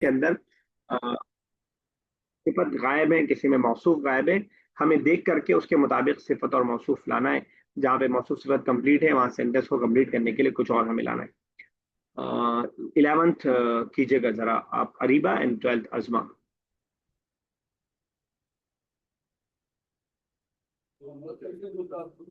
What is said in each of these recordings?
के अंदर सिफत गायब है, किसी में मौसूफ गायब है, हमें देख करके उसके मुताबिक सिफत और मौसूफ लाना है। जहाँ पे मौसूफ सिफत कंप्लीट है वहां सेंटेंस को कंप्लीट करने के लिए कुछ और हमें लाना है। 11th कीजिएगा जरा आप अरीबा, एंड 12th अजमा।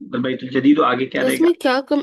भाई तो जदीद तो आगे क्या तो रहेगा? इसमें क्या कम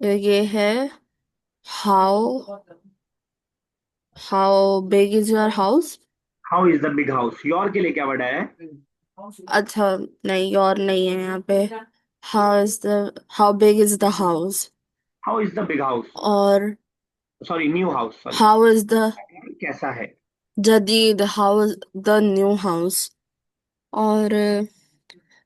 ये है how big is your house. How is the big house, your के लिए क्या वर्ड है? अच्छा, नहीं और नहीं है यहाँ पे। how big is the house how is the big house, और sorry new house, sorry. how is the कैसा है? जदीद, how is the new house. और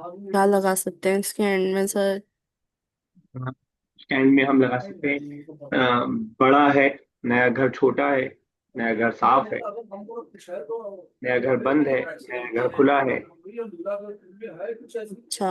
क्या लगा सकते हैं इसके एंड में सर? स्टैंड में हम लगा सकते हैं बड़ा है, नया घर छोटा है, नया घर साफ है, नया घर बंद है, नया घर खुला है। अच्छा,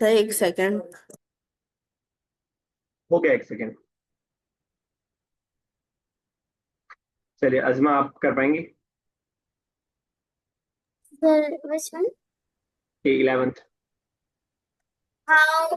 सर एक सेकेंड। हो गया, एक सेकेंड। चलिए अजमा, आप कर पाएंगे? Sir which one? 11th। How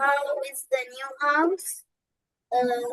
How is the new house? uh,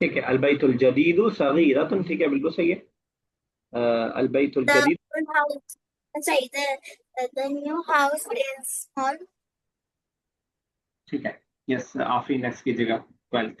ठीक है, अलबैतुल जदीदु सगीरतुन, ठीक है बिल्कुल सही है। अलबैतुल The जदीद। old house, sorry, the new house is small. ठीक है। यस, आफरी नेक्स्ट कीजिएगा, 12th।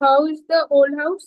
How is the old house?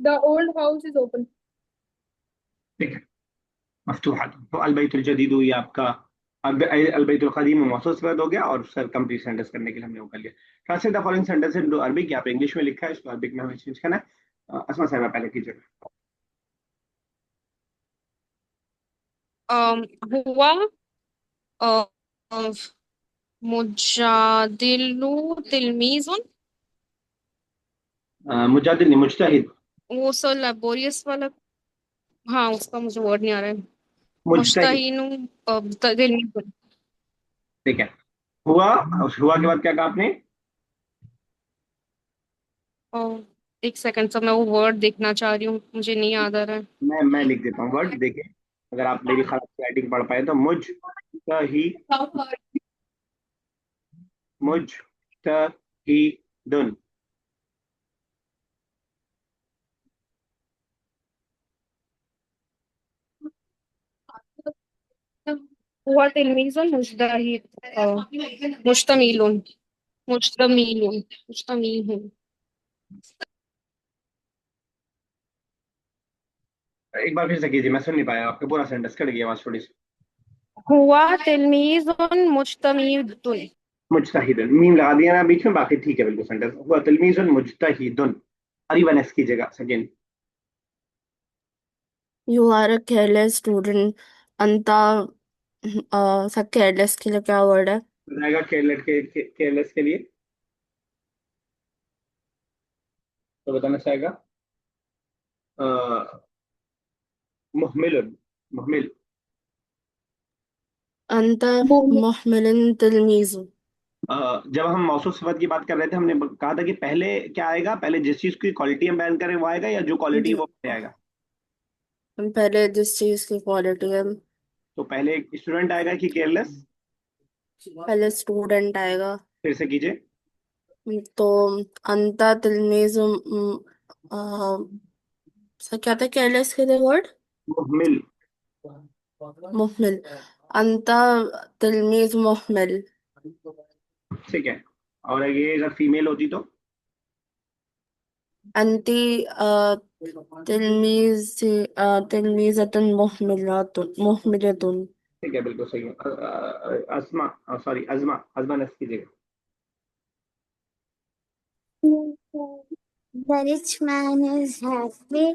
The old house is open. ठीक है, मफ्तूहा। तो अलबैतुल जदीदु ये आपका अलबैतुल कदीम मौसूल सिफत हो गया, और सर कंप्लीट सेंटेंस करने के लिए हमने वो कर लिया। Translate the following sentence into Arabic, यहाँ पे इंग्लिश में लिखा है, इसको अरबिक में हमें चेंज करना है। असमा साहब पहले कीजिएगा। हुआ अ, मुजादिलु तिलमीजुन। मुजादिल नहीं, मुजतहिद। वो सर लेबोरियस वाला। हाँ, उसका मुझे वर्ड नहीं आ रहा है। मुजतहिद। मुश्ताहिनु तिलमीजुन। ठीक है। हुआ, हुआ के बाद क्या कहा आपने? अ, एक सेकंड सर, मैं वो वर्ड देखना चाह रही हूँ, मुझे नहीं याद आ रहा है। मैं लिख देता हूँ वर्ड, देखिए अगर आप मेरी खराब राइटिंग पढ़ पाए तो। मुजतहिदुन। हुआ तिलमीजुन मुजतहिद मुश्तमिलुन मुश्तमिलुन मुश्तमिलुन। एक बार फिर से कीजिए, मैं सुन नहीं पाया, आपका पूरा सेंटेंस कट गया आवाज थोड़ी सी। हुआ तिलमीजुन मुश्तमिलुन। मुजतहिदुन, मीम लगा दिया ना बीच में, बाकी ठीक है बिल्कुल सेंटेंस। हुआ तिलमीजुन मुजतहिदुन। करीबन एस कीजिएगा second. You are a careless student. अंता सब केयरलेस के लिए क्या वर्ड है? बताएगा केयरलेस के लिए तो बताना चाहेगा मुहमिलुन, मुहमिल। अंत मोहम्मद। मुहमिलन तिलमीज़. जब हम मौसूफ सिफत की बात कर रहे थे, हमने कहा था कि पहले क्या आएगा, पहले जिस चीज की क्वालिटी हम बयान करें वो आएगा, या जो क्वालिटी वो पहले आएगा? हम पहले जिस चीज की क्वालिटी है, तो पहले स्टूडेंट आएगा कि केयरलेस? पहले स्टूडेंट आएगा। फिर से कीजिए। तो अंता तिलमीज़ सर क्या था केयरलेस के लिए वर्ड? मुहमिल। मुहमिल। अंता तिलमीज मुहमिल। ठीक है। और ये अगर फीमेल होती तो? अंती तिलमीज तिलमीजतुन मुहमिलतुन मुहमिलतुन। ठीक है, बिल्कुल सही है। अस्मा, सॉरी, अजमा, अजमा नेक्स्ट कीजिएगा। The rich man is happy.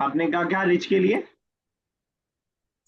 आपने कहा क्या रिच के लिए?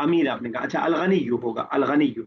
अमीर आपने कहा, अच्छा अलगनीयू होगा, अलगनीयू।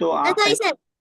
तो आप सॉरी सर,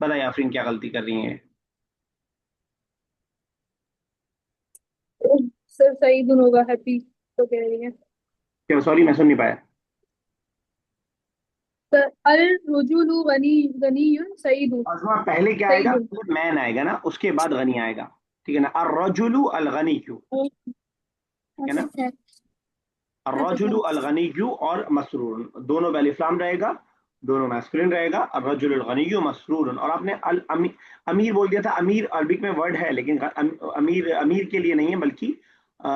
बताइए आफरीन क्या गलती कर रही हैं? सर सईदुन होगा, हैप्पी तो कह रही है। क्या, सॉरी मैं सुन नहीं पाया। सर अल रुजुलु गनी गनीयुन सईदुन। अजमा पहले क्या आएगा? सईदुन। पहले मैन आएगा ना, उसके बाद गनी आएगा। ठीक है ना, अर्रजुलु अलगनीयू। ठीक है ना, अच्छा अर्रजुलु अलगनीयू और मसरूर दोनों बेलिफ्लाम रहेगा, दोनों मैस्कुलिन रहेगा। अर्रजुल अलगनीयू मसरूर। और आपने अमीर बोल दिया था। अमीर अरबिक में वर्ड है, लेकिन अमीर अमीर के लिए नहीं है, बल्कि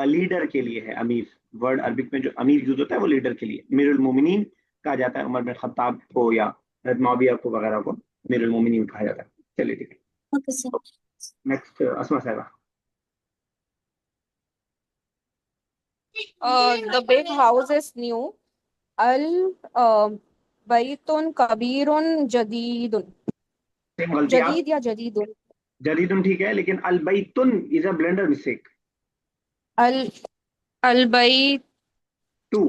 लीडर के लिए है अमीर। वर्ड अरबिक में जो अमीर यूज होता है वो लीडर के लिए, अमीरुल मोमिनीन कहा जाता है। उमर बिन खत्ताब को या हज़रत मुआविया को वगैरह को अमीरुल मोमिनीन कहा जाता है। चलिए ठीक ओके सर. है, नेक्स्ट असमा साहबा। The big house is new. Al baytun kabirun jadidun. Same गलती आप। जदीद या जदीदुन? जदीदुन ठीक है, लेकिन अलबैतुन इज अ ब्लेंडर मिस्टेक। अल अल बैत टू।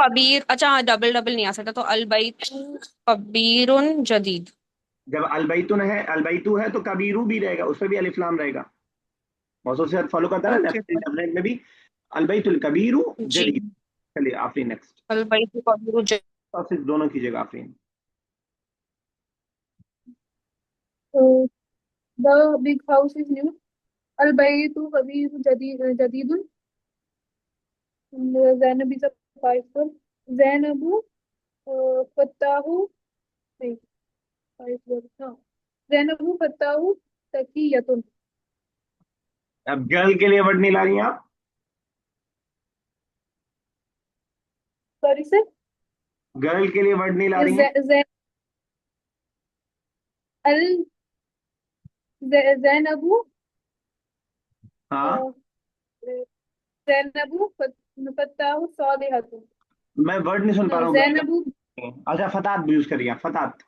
कबीर, अच्छा हाँ, डबल डबल नहीं आ सकता, तो अल बैतु कबीरुन जदीद। जब अलबैतुन है, अलबैतु है तो कबीरू भी रहेगा, उसमें भी अलिफ लाम रहेगा। मौसूल से फॉलो करता है ना, ओके नेफ्ट डेफिनेट में भी अलबैतुल कबीरू जी। जदीद। चलिए आफरीन नेक्स्ट। अल बैतु कबीरु जदीद। और सिर्फ दोनों कीजिएगा Afreen. The big house is new. अल बैतु कबीर जदीदुन। Zainab is a five. जैनबू फत्ताहू, नहीं, फाइव, हाँ, जैनबू फत्ताहू तकियतुन। अब गर्ल के लिए वर्ड नहीं ला रही हैं आप? Sorry sir. गर्ल के लिए वर्ड नहीं ला रही हैं? अल जैनबू हाँ, जैनबू फत्ताहू सालिहतुन। मैं वर्ड नहीं सुन पा नो रहा हूँ गर्ल जैनबू। का। अच्छा फतात यूज करिए आप, फतात।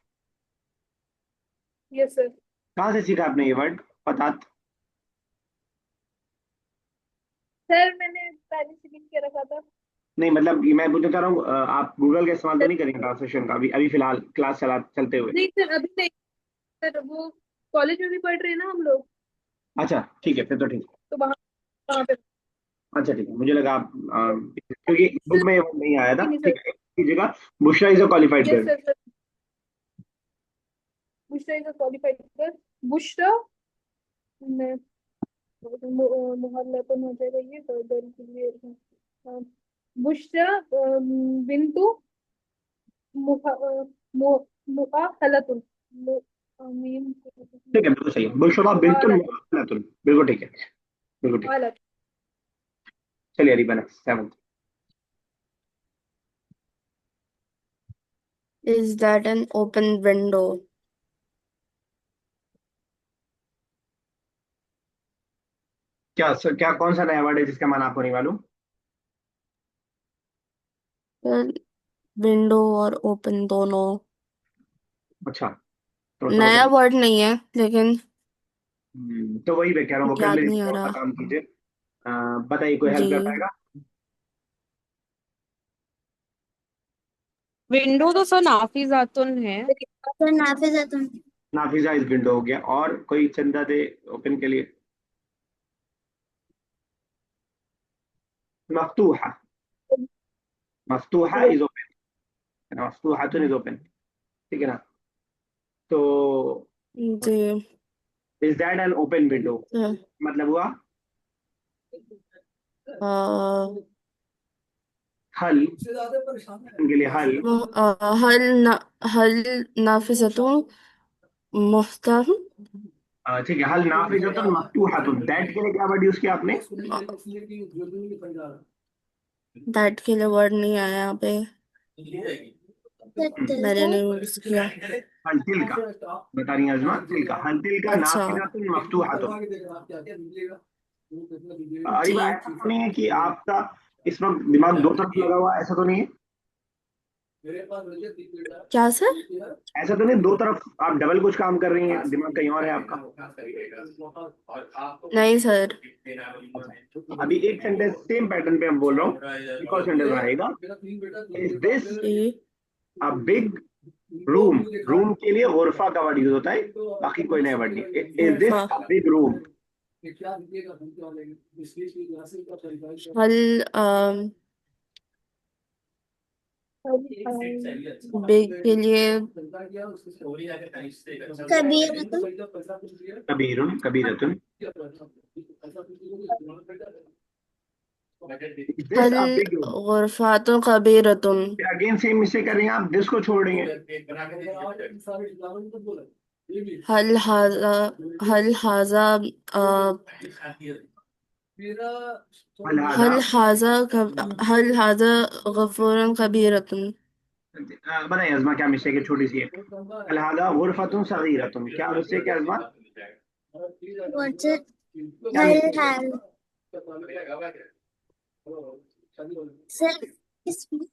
Yes sir. कहाँ से सीखा आपने ये वर्ड, फतात? सर मैंने पहले से लिख के रखा था। नहीं मतलब ये मैं पूछना चाह रहा हूँ, आप गूगल का इस्तेमाल तो नहीं करेंगे ट्रांसलेशन का अभी अभी फिलहाल क्लास चलते हुए? नहीं सर, अभी नहीं। सर वो कॉलेज में भी पढ़ रहे हैं ना हम लोग, अच्छा ठीक है, फिर तो ठीक है। तो वहाँ वहाँ पे। अच्छा ठीक है, मुझे लगा आप क्योंकि बुक में ये वर्ड नहीं आया था। नहीं सर। ठीक है, कीजिएगा। Bushra is a qualified yes girl. Sir sir. Bushra is a qualified sir. Bushra में मुहल्लतन हो जाएगा ये तो गर्ल के लिए। हाँ, बुशरा बिंतु मुआहलतुन। मीम ठीक है, बिल्कुल सही है, बुशरा बिल्कुल मुआहलतुन। बिल्कुल ठीक है, बिल्कुल ठीक है। चलिए Areeba next, seventh. Is that an open window? क्या कौन सा नया वर्ड है जिसका माना आपको नहीं मालूम? विंडो और ओपन दोनों। अच्छा, तो उसका नया मतलब वर्ड नहीं है लेकिन तो वही मैं कह रहा हूँ, याद वोकेबलरी नहीं आ थोड़ा सा रहा। काम कीजिए। बताइए, कोई हेल्प कर जी। पाएगा? विंडो तो सर नाफिजातुन है। सर नाफिज़ातुन. नाफिजा इस विंडो हो गया, और कोई चंदा दे ओपन के लिए? मफ्तूहा, मफ्तूहा इज ओपन, मफ्तूहातुन इज ओपन। ठीक है ना, तो जी। Is that an open window? हाँ, मतलब हुआ अ, हल, के लिए हल। हल हल नाफिजतुन मुहकम। ठीक है, हल नाफिजतुन मफ्तूहतुन, दैट के लिए क्या वर्ड यूज किया आपने? दैट के लिए वर्ड नहीं आया यहाँ पे, मैंने तिलका नहीं यूज किया। हल तिल का, बता रही हैं अजमा, तिल का, हल तिल का अच्छा। नाफिजतुन मफ्तूहतुन। अरे जी। भाई, ऐसा तो नहीं है कि आपका इस वक्त दिमाग दो तरफ लगा हुआ है, ऐसा तो नहीं है? क्या सर? ऐसा तो नहीं दो तरफ आप डबल कुछ काम कर रही हैं, दिमाग कहीं और है आपका? नहीं सर। अच्छा, अभी एक सेंटेंस सेम पैटर्न पे मैं बोल रहा हूँ, एक और सेंटेंस रहेगा। इज दिस जी। A big room? रूम के लिए गुरफा का वर्ड यूज होता है, बाकी कोई नया वर्ड नहीं। इज दिस गुरफा। A big room? हल बिग के लिए कबीरतुन कबीरुन, कबीरतुन। इज दिस हल अ बिग रूम? गुरफातुन कबीरतुन। फिर अगेन सेम मिस्टेक कर रही हैं आप, दिस को छोड़ रही हैं। हल हाजा हल हाजा अ, हल हाजा, हल हाजा गफूरन कबीरतुन। बताइए अजमा, क्या मिस्टेक है? छोटी सी है। हल हाजा गुरफतुन सगीरतुन, क्या मिस्टेक है अजमा? व्हाट्स क्या हल मिस्टेक है? हाल सर इसमें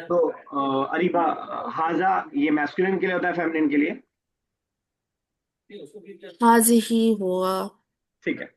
तो अरीबा, हाजा ये मैस्कुलिन के लिए होता है, फेमिनिन के लिए? हाजी ही हुआ। ठीक है, अब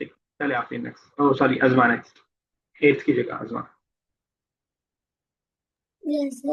ठीक, चले आप नेक्स्ट, ओ सॉरी अजमा नेक्स्ट, एट्थ की जगह अजमा। जैसे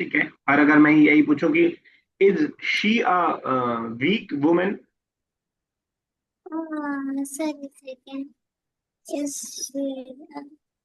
ठीक है, और अगर मैं यही पूछूं कि is she a weak women? sorry second is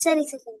sorry second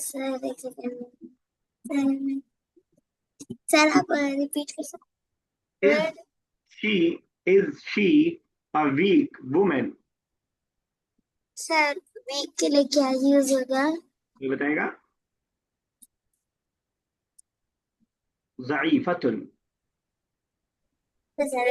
sorry second sir आप रिपीट कर सकते इज हैं she is she a weak women? Sir weak के लिए क्या यूज होगा ये बताएगा। ज़ईफ़तुन, सर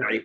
ज़ईफ़।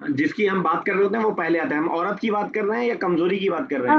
जिसकी हम बात कर रहे होते हैं वो पहले आता है। हम औरत की बात कर रहे हैं या कमजोरी की बात कर रहे हैं?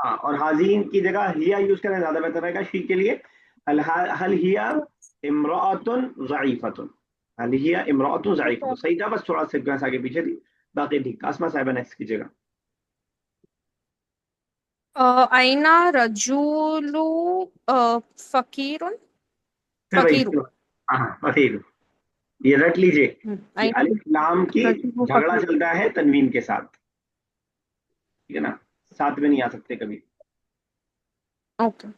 हाँ, और हाजीन की जगह हिया यूज करना ज्यादा बेहतर रहेगा शी के लिए। हल हल हिया इम्राअतुन ज़ईफ़तुन, हल हिया इम्राअतुन ज़ईफ़तुन सही था, बस थोड़ा सीक्वेंस आगे पीछे थी, बाकी ठीक। आसमा साहिबा नेक्स्ट कीजिएगा। आईना रजूलू फकीरुन फिर वही फकीरू। फिर वही। हाँ हाँ, फकीर, ये रट लीजिए कि आईना अलिफ लाम की रजूलू झगड़ा फकीर। चलता है तनवीन के साथ, ठीक है ना, साथ में नहीं आ सकते कभी। ओके।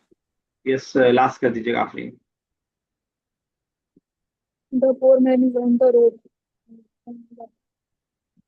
यस, लास्ट कर दीजिएगा आखिरी। The poor man is on the road.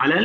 अलल,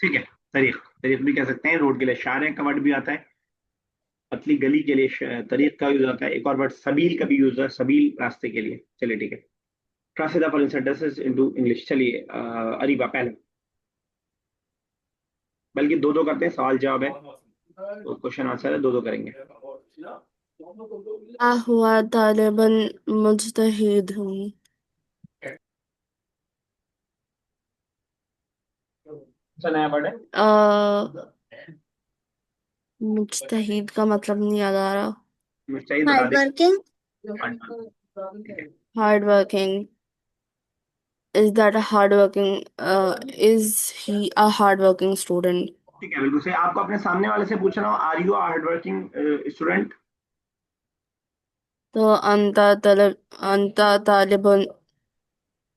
ठीक है। तरीक, तरीक भी कह सकते हैं, रोड के लिए शारे का वर्ड भी आता है, पतली गली के लिए तरीक का यूज आता है। एक और वर्ड सबील का भी यूज है, सबील रास्ते के लिए। चलिए ठीक है, translate the following sentences into English. चलिए अरीबा पहले, बल्कि दो दो करते हैं, सवाल जवाब है तो क्वेश्चन आंसर है, दो दो करेंगे। हुआ तालिबन मुजतहिद हूँ। कौन सा नया वर्ड है? मुजतहिद का मतलब नहीं याद आ रहा। मुस्तैद बता हार्ड दें। वर्किंग हाँ, ठीक है। Hard working is that a hardworking is he a hardworking student? ठीक है, बिल्कुल सही। आपको अपने सामने वाले से पूछना हो, are you hard working student? तो अंत तालिबुन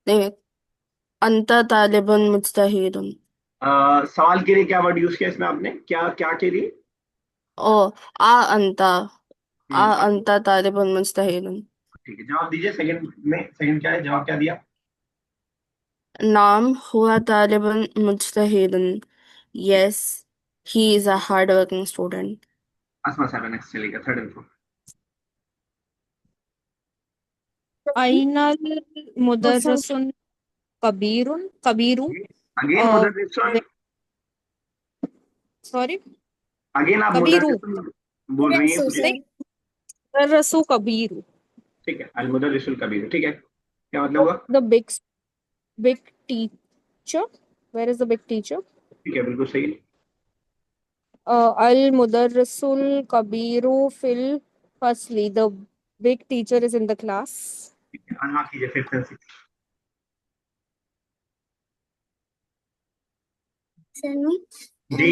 नहीं अंत तालिबुन मुज्तहिदुन। सवाल के लिए क्या वर्ड यूज किया इसमें आपने, क्या क्या के लिए? ओ अंत अब अंत तालिबुन मुज्तहिदुन। ठीक है, जवाब दीजिए। सेकंड में, सेकंड क्या है, जवाब क्या दिया? नाम हुआ तालिबुन मुज्तहिदुन। Yes, he is a hardworking student. Asma साहब नेक्स्ट चलेगा, थर्ड एंड फोर्थ। अइनल Also, मुदर्रिसुन कबीरू अगेन और मुदर्रिसुन। सॉरी अगेन आप कबीरू मुदर्रिसुन बोल रही हैं मुझे। नहीं मुदर्रिसु कबीरू ठीक है, अल मुदर्रिसुल कबीर, ठीक है, क्या मतलब हुआ? The big teacher where is the big teacher ठीक है, बिल्कुल सही। अल मुदर्रिसुल कबीरू फिल फसली the big teacher is in the class ठीक है, हाँ कीजिए फिफ्थ एंड सिक्स। Sami, जी।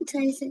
sorry.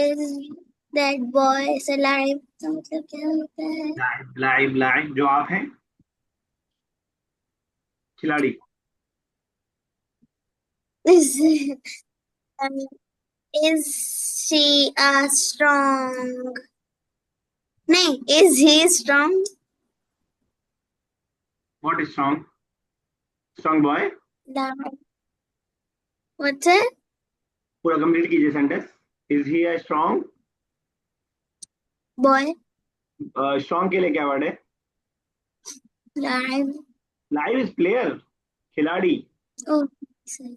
is that boy ऐसा लाइब का मतलब क्या होता है? लाइब लाइब लाइब, जो आप हैं खिलाड़ी। Is um, is she strong? नहीं, is he strong? What is strong? Strong boy. लाइब what's it? पूरा कंप्लीट कीजिए sentence. Is he a strong? Boy strong के लिए क्या वर्ड है? लाइब लाइव इज प्लेयर, खिलाड़ी। oh sorry.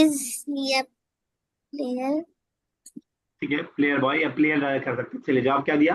is he a player? ठीक है, प्लेयर बॉय या प्लेयर कर सकते हैं। चलिए, जवाब क्या दिया?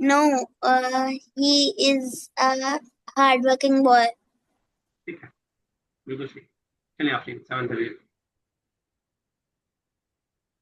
No, he is a hardworking boy. ठीक है, बिल्कुल सही। चलिए आप सेवंथ अभी।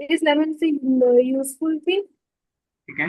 is lemon a useful thing? ठीक है,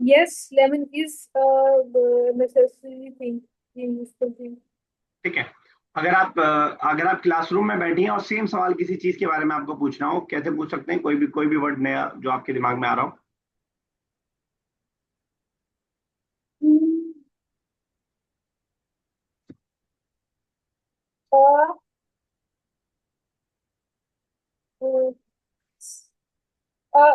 Yes, lemon is a necessary thing, a useful thing. ठीक है। अगर आप क्लासरूम में बैठी हैं और सेम सवाल किसी चीज के बारे में आपको पूछना हो, कैसे पूछ सकते हैं? कोई भी वर्ड नया जो आपके दिमाग में आ रहा हो। Hmm. Uh,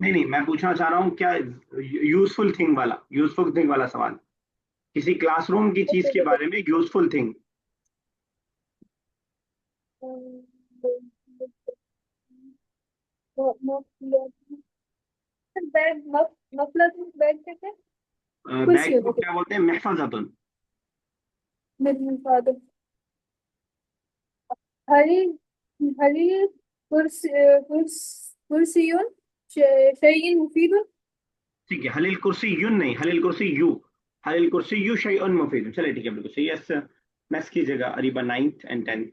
नहीं नहीं, मैं पूछना चाह रहा हूँ क्या यूजफुल थिंग वाला सवाल, किसी क्लासरूम की चीज के बारे में, यूजफुल थिंग। बैग मतलब बैग कहते हैं कुर्सी बैग को होती क्या बोलते हैं? महफजतुन। है मेरे फादर. हरी हरी कुर्सी कुर्सियुन शैइन मुफीदुन. ठीक है, हलिल कुर्सी यून नहीं, हलिल कुर्सी यू। हलिल कुर्सी यू शैउन मुफीद। चलिए ठीक है, बिल्कुल सही। यस, नेक्स्ट कीजिएगा अरीबा, नाइन्थ एंड टेंथ।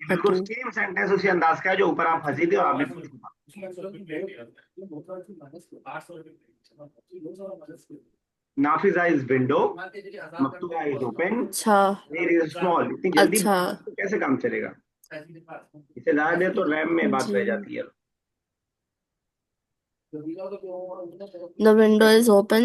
बिल्कुल सेम सेंटेंस उसी अंदाज का है जो ऊपर आप हंसी थी और आपने पूछा। नाफिजा इज विंडो, मकतूबा इज ओपन, अच्छा देयर इज स्मॉल। इतनी जल्दी अच्छा तो कैसे काम चलेगा? इसे ज्यादा देर तो रैम में बात रह जी. जाती है। The window is open.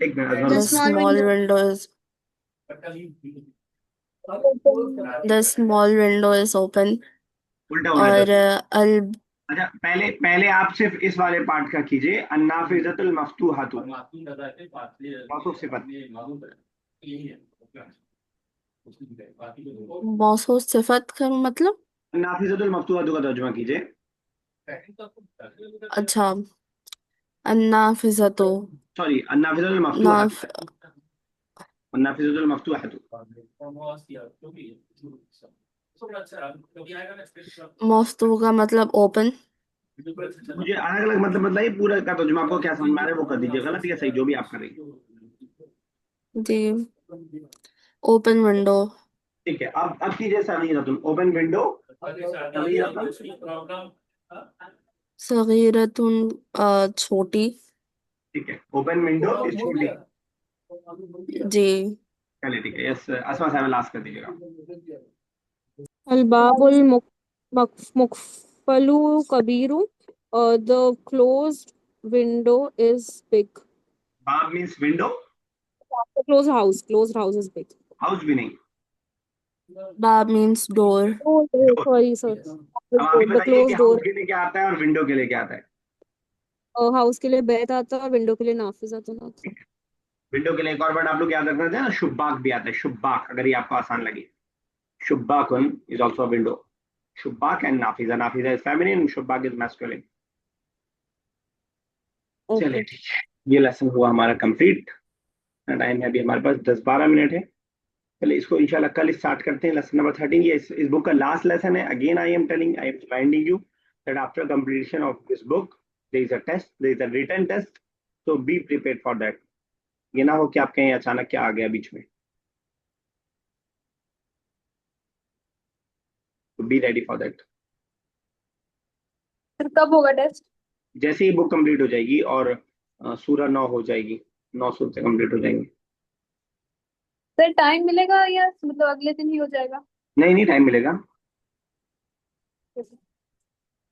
एक minute, The The small small window. window is open, The small window is open. उल्टा होना और चाहिए। अल अच्छा, पहले पहले आप सिर्फ इस वाले पार्ट का कीजिए, अन्नाफिजतुल मफ्तूहातु, मौसूफ सिफत। मौसूफ सिफत का मतलब? अन्नाफिजतुल मफ्तूहातु का तर्जुमा कीजिए। अच्छा, अन्नाफिजतो, सॉरी, अन्नाफिजतुल मफ्तूहातु, नाफ अन्नाफिजतुल मफ्तूहातु। मफ्तू का मतलब ओपन। मुझे अलग अलग मतलब बताइए, पूरा का तर्जुमा आपको क्या समझ में आ रहा है वो कर दीजिए, गलत या सही जो भी आप कर रही हैं। जी, ओपन विंडो। ठीक है, अब कीजिए सगीरतुन, ओपन विंडो, सगीरतुन। सगीरतुन, छोटी। ठीक है, ओपन विंडो इज छोटी। जी। चलिए ठीक है, यस असमा साहब लास्ट कर दीजिएगा। Al-babul mukfalu kabiru. The closed window is big. बाब means window, The closed house is big. House भी नहीं। बाब means door. Oh, door. sorry, sir. अब आप ही The बताइए कि closed door. हाउस के लिए क्या आता है और विंडो के लिए क्या आता है। हाउस के लिए बैत आता है और विंडो के लिए नाफिज आता है। विंडो के लिए एक और वर्ड आप लोग याद रखना चाहिए ना, शुब्बाक भी आता है, शुब्बाक, अगर ये आपको आसान लगे। शुब्बाकुन इज ऑल्सो विंडो। शुब्बाक एंड नाफिजा, नाफिजा इज फेमिनिन, शुब्बाक इज मैस्कुलिन। चलिए ओके। ठीक है, ये लेसन हुआ हमारा कंप्लीट। टाइम है अभी हमारे पास 10-12 मिनट है। चलिए इसको इंशाल्लाह कल स्टार्ट करते हैं, लेसन नंबर 13। ये इस बुक का लास्ट लेसन है। Again I am telling, I am reminding you that after completion of this book there is a test, there is a written test, so be prepared for that. ये ना हो कि आप कहीं अचानक क्या आ गया बीच में, तो बी रेडी फॉर दैट। फिर कब होगा टेस्ट? जैसे ही बुक कंप्लीट हो जाएगी और सूरह 9 हो जाएगी, 9 सूरत से कंप्लीट हो जाएंगी। सर टाइम मिलेगा या मतलब अगले दिन ही हो जाएगा? नहीं नहीं, टाइम मिलेगा,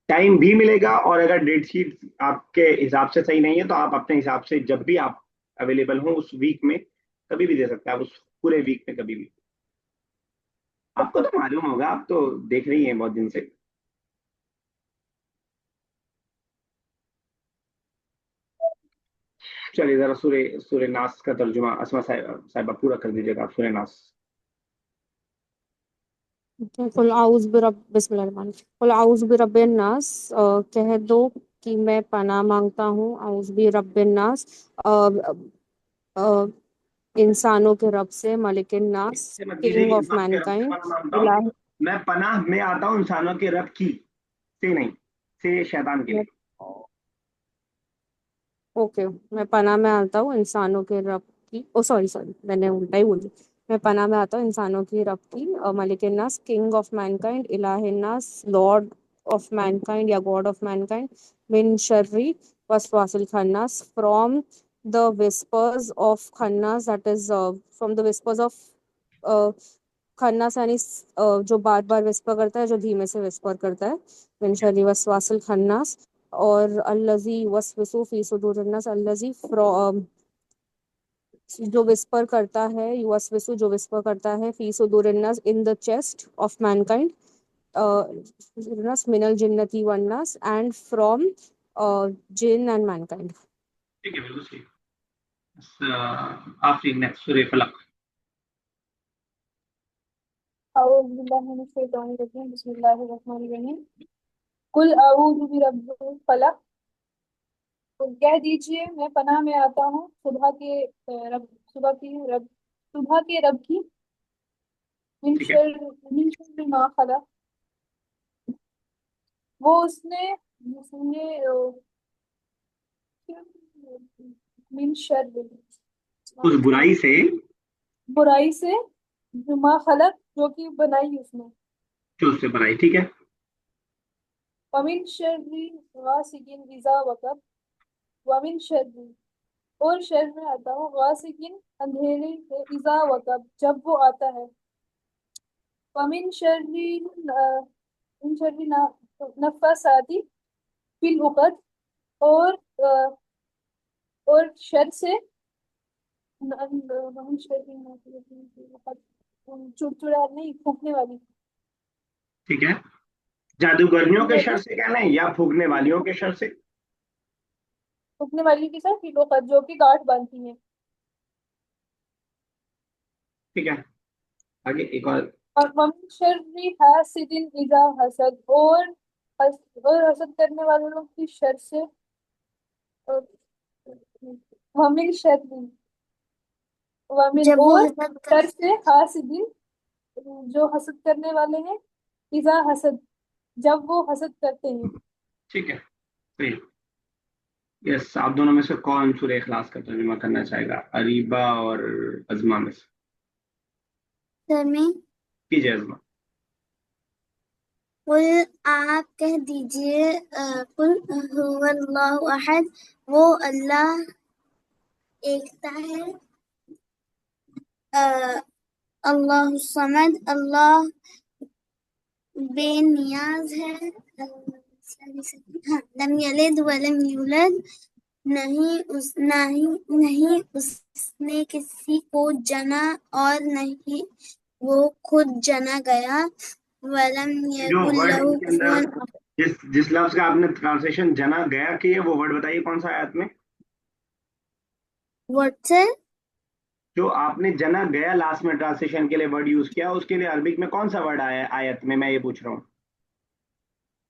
टाइम भी मिलेगा। और अगर डेट शीट आपके हिसाब से सही नहीं है तो आप अपने हिसाब से जब भी आप अवेलेबल हो उस वीक में कभी भी दे सकते हैं, आप उस पूरे वीक में कभी भी। आपको तो मालूम होगा, आप तो देख रही हैं बहुत दिन से। चलिए जरा सूर्य सूर्य नास का तर्जुमा असमा साहिबा पूरा कर दीजिएगा आप, सूर्य नास। कुल आउज बिरब बिस्मिल्लाहिर्रहमानिर्रहीम। कुल आउज बिरब्बिन नास। कह दो कि मैं पनाह मांगता हूँ आउज बिरब्बिन नास, अ, अ, इंसानों के रब से, मलिकिन नास, से मत कीजिए किंग कि ऑफ आपके रब से मैनकाइंड, पनाह मांगता हूँ, इलाही। मैं पनाह में आता हूँ इंसानों के रब की, से नहीं, से शैतान के लिए। ओके, मैं पनाह में आता हूँ इंसानों के रब की, ओ सॉरी सॉरी, मैंने उल्टा ही बोली। मैं पनाह में आता हूँ इंसानों की रब की, मलिक नास, किंग ऑफ मैनकाइंड, इलाह नास, लॉर्ड ऑफ मैनकाइंड या गॉड ऑफ मैनकाइंड, मिन शर्री वसवासिल खन्नास, फ्रॉम द विस्पर्स ऑफ खन्नास, that is from the whispers of खन्नास, यानी जो बार बार विस्पर करता है, जो धीमे से विस्पर करता है, मिन शर्री वसवासिल खन्नास। और अल्लजी वसवसु फी सुदूरिन्नास, अल्लजी जो विस्पर करता है, युवसविसु जो विस्पर करता है, फी सुदूरिन्नास in the chest of mankind, मिनल जिन्नति वन्नास, एंड फ्रॉम जिन एंड मैनकाइंड। ठीक है, बिल्कुल सही। आप नेक्स्ट सूर्य फलक। अऊज़ु बिल्लाहि मिनश शैतानिर रजीम, बिस्मिल्लाहिर रहमानिर रहीम। कुल अऊज़ु बिरब्बिल फलक, तो कह दीजिए मैं पनाह में आता हूँ सुबह के रब की, ठीक है, मिन शर्रि मा खलक, वो उसने उसने मिन शर्रि, उस बुराई से बुराई से, मा खलक जो कि बनाई उसने, जो उससे बनाई, ठीक है। वमिन शर्रि गासिकिन इज़ा वक़ब, वमिन शर्रि, और शर में आता हूँ गासिकिन अंधेरे से, इज़ा वक़ब जब वो आता है, वमिन शर्रि मिन शर्रि नफ़्फ़ासाति फिल उक़द, और और शर से चुड़चुड़ा नहीं, फूकने वाली। ठीक है, जादूगरनियों के शर नेगेटिव। से कहना है या फूकने वालियों के शर से? फूकने वाली के साथ फीलों जो कि गांठ बांधती है। ठीक है, आगे एक और। और वमिन शर्री हासिदिन इजा हसद, और हसद करने वाले लोग की शर से। और वमिन शर्री, वमिन जब वो और हसद कर। शर से हासिदिन, जो हसद करने वाले हैं, इजा हसद, जब वो हसद करते हैं। ठीक है, सही। यस, आप दोनों में से कौन सूरह इखलास का तर्जुमा करना चाहेगा, अरीबा और अजमा में से? सर में कीजिए अजमा। कुल, आप कह दीजिए कुल हुवल्लाहु अहद, वो अल्लाह एकता है। अल्लाह समद, अल्लाह बेनियाज है। हाँ, लम यलिद वलम यूलद, नहीं उसने किसी को जना और नहीं वो खुद जना गया। वलम जो यकुल वर्ड लहू इसके अंदर, कुफुवन। जिस जिस लफ्ज का आपने ट्रांसलेशन जना गया की है, वो वर्ड बताइए कौन सा आयत में? व्हाट्सएप। जो आपने जना गया लास्ट में ट्रांसलेशन के लिए वर्ड यूज किया, उसके लिए अरबिक में कौन सा वर्ड आया है आयत में, मैं ये पूछ रहा हूँ।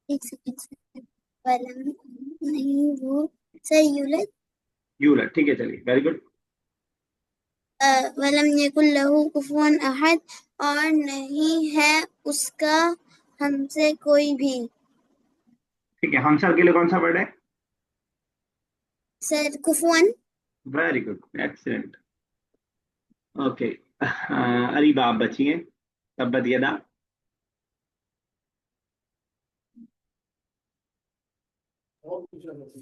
एक सेकंड। वलम, नहीं वो सही यूलद। यूलर, ठीक है, चलिए, वेरी गुड। वलम यकुल लहू कुफुवन अहद, और नहीं है उसका हमसे कोई भी। ठीक है, हम सब के लिए कौन सा वर्ड है? सर कुफुवन। Very good, excellent. Okay, Areeba आप बचिए, तब्बत यदा।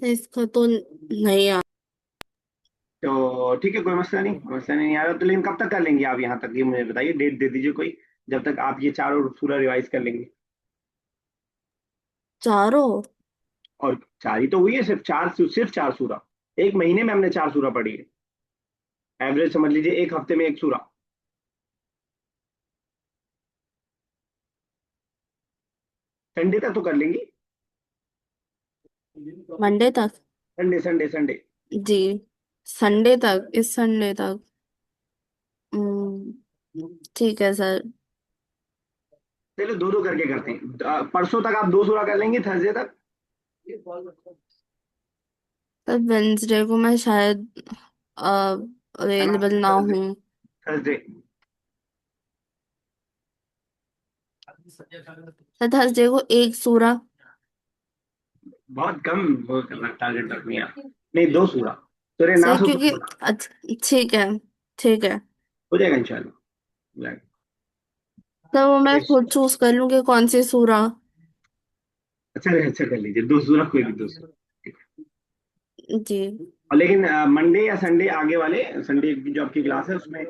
इसका तो नहीं आ। तो ठीक है, कोई मसला नहीं, मसला नहीं आ रहा तो, लेकिन कब तक कर लेंगे आप यहाँ तक, ये मुझे बताइए, डेट दे दीजिए कोई, जब तक आप ये चारों सूरा रिवाइज कर लेंगे। चारों? और चार ही तो हुई है, सिर्फ चार सूरा। एक महीने में हमने चार सूरा पढ़ी है, एवरेज समझ लीजिए एक हफ्ते में एक सूरा। संडे तक तो कर लेंगी। मंडे तक? Sunday Sunday Sunday. जी, संडे तक, इस संडे तक। ठीक है सर। चलो दो दो करके करते हैं, परसों तक आप दो सूरा कर लेंगे, थर्सडे तक। सर वेंसडे को मैं शायद अवेलेबल ना थर्सडे। हूँ। थर्सडे। सर थर्सडे को एक सूरा। बहुत कम वो करना, टारगेट रखनी है आप। नहीं, दो सूरा, सूर्य सर नास हो क्योंकि ठीक है, ठीक है। हो जाएगा इंशाल्लाह, हो जाएगा। सर वो मैं इस- खुद चूज कर लूँ कि कौन सी सूरा। अच्छा कर लीजिए, दो सूरा, कोई भी दो सूरा। जी। और लेकिन मंडे या संडे आगे वाले, संडे की जो आपकी क्लास है उसमें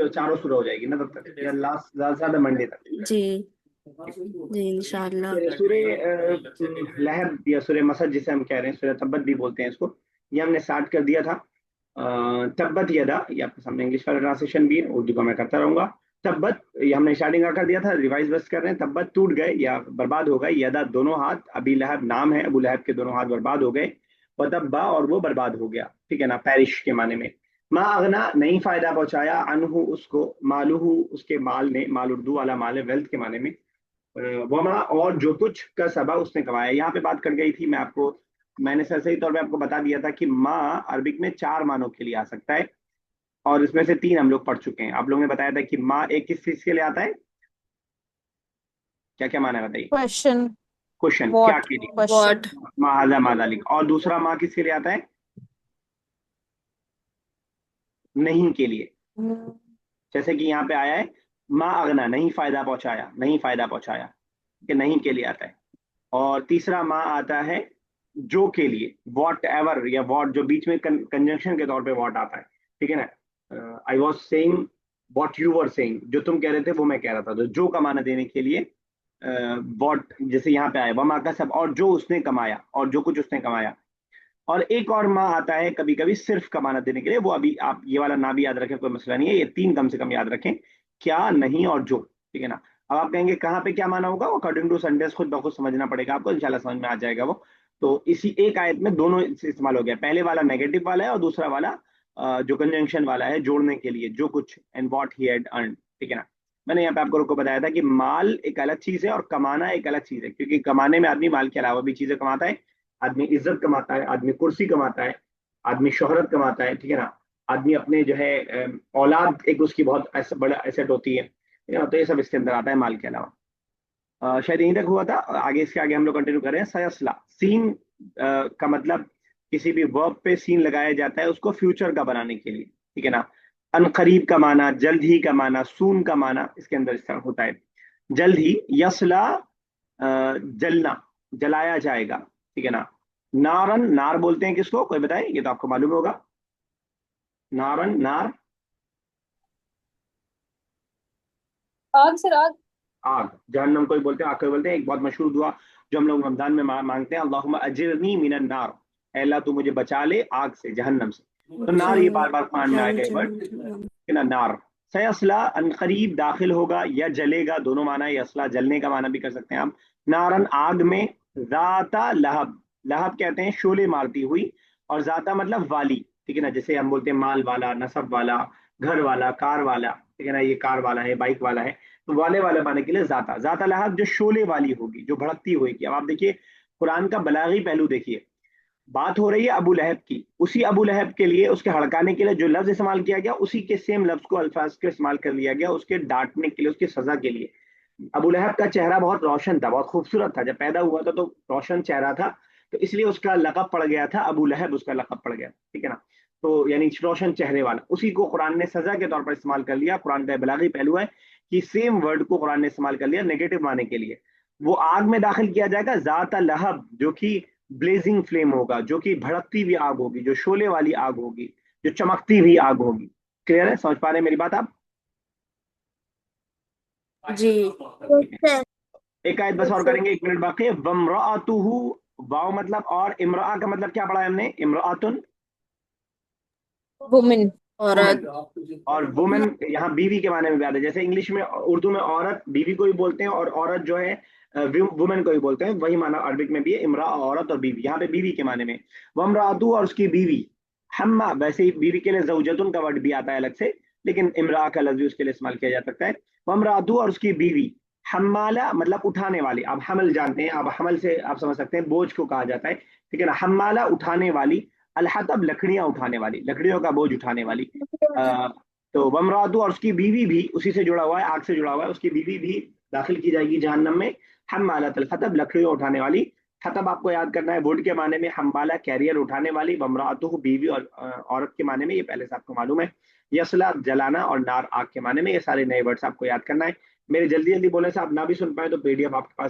चारों शुरू हो जाएगी ना तब तक, या लास्ट ज्यादा से ज्यादा मंडे तक। जी। जी इंशाल्लाह। सूर्य लहब या सूर्य मसद जिसे हम कह रहे हैं, सूर्य तब्बत भी बोलते हैं इसको, ये हमने स्टार्ट कर दिया था। तब्बत यदा, ये आपके सामने इंग्लिश वाला ट्रांसलेशन भी है, उर्दू का मैं करता रहूंगा। तब्बत, ये हमने स्टार्टिंग का कर दिया था, रिवाइज बस कर रहे हैं। तब्बत टूट गए या बर्बाद हो गए, यदा दोनों हाथ, अबी लहब नाम है, अबू लहब के दोनों हाथ बर्बाद हो गए। वतब्बा, और वो बर्बाद हो गया, ठीक है ना, पैरिश के माने में। मा अगना, नहीं फायदा पहुंचाया, अनहु उसको, मालूहु उसके माल ने, माल उर्दू वाला माल है, वेल्थ के माने में। वमा, और जो कुछ का सबा उसने कमाया, यहाँ पे बात कट गई थी, मैंने सरसरी तौर पे आपको बता दिया था कि माँ अरबिक में चार मानों के लिए आ सकता है, और इसमें से तीन हम लोग पढ़ चुके हैं। आप लोगों ने बताया था कि माँ एक किस चीज के लिए आता है, क्या क्या माना है बताइए? क्वेश्चन। क्वेश्चन, क्या व्हाट के लिए? क्वेश्चन। व्हाट? माँ हाजा मादालिक। और दूसरा माँ किसके लिए आता है? नहीं के लिए। जैसे कि यहाँ पे आया है, माँ अगना, नहीं फायदा पहुंचाया, नहीं फायदा पहुंचाया, कि नहीं के लिए आता है। और तीसरा माँ आता है जो के लिए, वॉट एवर, या वॉट जो बीच में कंजंक्शन के तौर पे वॉट आता है, ठीक है ना। I was saying what you were saying, जो तुम कह रहे थे वो मैं कह रहा था, तो जो का माना देने के लिए वॉट, जैसे यहाँ पे आया वमा का सब, और जो उसने कमाया, और जो कुछ उसने कमाया। और एक और मा आता है कभी कभी सिर्फ कमाना देने के लिए, वो अभी आप ये वाला ना भी याद रखें, कोई मसला नहीं है, ये तीन कम से कम याद रखें, क्या, नहीं और जो, ठीक है ना। अब आप कहेंगे कहाँ पे क्या माना होगा, वो अकॉर्डिंग टू सेंटेंस खुद ब खुद समझना पड़ेगा आपको, इंशाल्लाह समझ में आ जाएगा वो। तो इसी एक आयत में दोनों इस्तेमाल हो गया, पहले वाला नेगेटिव वाला है और दूसरा वाला जो कंजंक्शन वाला है, जोड़ने के लिए, जो कुछ, and what he had earn, ठीक है ना। मैंने यहाँ पे आपको रुको बताया था कि माल एक अलग चीज है और कमाना एक अलग चीज है, क्योंकि कमाने में आदमी माल के अलावा भी चीजें कमाता है। आदमी इज्जत कमाता है, आदमी कुर्सी कमाता है, आदमी शोहरत कमाता है, ठीक है ना। आदमी अपने जो है औलाद एक उसकी बहुत बड़ा एसेट होती है, ठीक है ना। तो ये सब इसके अंदर आता है माल के अलावा। शायद यहीं तक हुआ था, आगे इसके आगे हम लोग कंटिन्यू करें। सयसला, सीन का मतलब किसी भी वर्ब पे सीन लगाया जाता है उसको फ्यूचर का बनाने के लिए, ठीक है ना। अनकरीब का माना, जल्द ही का माना, सून का माना इसके अंदर इस तरह होता है। जल्द ही, यसला जलना, जलाया जाएगा, ठीक है ना। नारन, नार बोलते हैं किसको, कोई बताए, ये तो आपको मालूम होगा। नारन, नार, आग सर, आग। आग। जहन्नम को ही बोलते हैं, आग को ही बोलते हैं। एक बहुत मशहूर दुआ जो हम लोग रमजान में मांगते हैं, अल्लाहुम्मा अजिरनी मिनन नार, ऐ अल्लाह तू मुझे बचा ले आग से, जहन्नम से। तो नार ये बार बार कुरान में आएगा ये वर्ड, है ना, नार। सयसला, अनकरीब दाखिल होगा या जलेगा, दोनों माना है, यसला जलने का माना भी कर सकते हैं आप। नारन, आग में। जाता लहब, लहब कहते हैं शोले मारती हुई, और जाता मतलब वाली, ठीक है ना। जैसे हम बोलते हैं माल वाला, नसब वाला, घर वाला, कार वाला, ठीक है ना, ये कार वाला है, बाइक वाला है, तो वाले वाले पाने के लिए जाता, जाता लहब जो शोले वाली होगी, जो भड़कती होगी। अब आप देखिए कुरान का बलागी पहलू देखिए, बात हो रही है अबू लहब की, उसी अबू लहब के लिए, उसके हड़काने के लिए जो लफ्ज इस्तेमाल किया गया, उसी के सेम लफ्ज को, अल्फाज को इस्तेमाल कर लिया गया उसके डांटने के लिए, उसकी सजा के लिए। अबू लहब का चेहरा बहुत रोशन था, बहुत खूबसूरत था, जब पैदा हुआ था तो रोशन चेहरा था, तो इसलिए उसका लकब पड़ गया था अबू लहब, उसका लकब पड़ गया, ठीक है ना। तो यानी रोशन चेहरे वाला, उसी को कुरान ने सजा के तौर पर इस्तेमाल कर लिया। कुरान का बलागी पहलू है कि सेम वर्ड को कुरान ने इस्तेमाल कर लिया नेगेटिव माने के लिए। वो आग में दाखिल किया जाएगा, जाता लहब, जो कि ब्लेजिंग फ्लेम होगा, जो कि भड़कती हुई आग होगी, जो शोले वाली आग होगी, जो चमकती हुई आग होगी। क्लियर है, समझ पा रहे हैं मेरी बात आप? जी। ठीक है। एक आयत बस और करेंगे, एक मिनट बाकी है। वम्राअतुहु, वाव मतलब और, इमरा का मतलब क्या पढ़ा है हमने, इमराअतुन, वुमेन। वुमेन। औरत। और वुमेन यहाँ बीवी के माने में भी आता है, जैसे इंग्लिश में, उर्दू में औरत बीवी को भी बोलते हैं, और औरत जो है वुमेन को भी बोलते हैं, वही माना अरबिक में भी है, इमरा औरत और बीवी, यहाँ पे बीवी के माने में। वम्राअतु, और उसकी बीवी। हम्मा, वैसे ही बीवी के लिए जौजतुन का वर्ड भी आता है अलग से, लेकिन इमरा का लफ्ज भी उसके लिए इस्तेमाल किया जा सकता है। वम्राअतु, और उसकी बीवी। हम्माला मतलब उठाने वाली, आप हमल जानते हैं, आप हमल से आप समझ सकते हैं बोझ को कहा जाता है, ठीक है ना। हम्माला उठाने वाली, अलहतब लकड़ियां उठाने वाली, लकड़ियों का बोझ उठाने वाली। अ, तो वमरातु, और उसकी बीवी भी उसी से जुड़ा हुआ है, आग से जुड़ा हुआ है, उसकी बीवी भी दाखिल की जाएगी जहन्नम में। हम्मालतल हतब, लकड़ियों उठाने वाली। हतब आपको याद करना है वुड के माने में, हम्बाला कैरियर उठाने वाली, वमरातु बीवी और औरत के माने में, ये पहले से आपको मालूम है। यसला जलाना, और नार आग के माने में, ये सारे नए वर्ड्स आपको याद करना है। मेरे जल्दी जल्दी बोलने से आप ना भी सुन पाए तो पीडीएफ आपके पास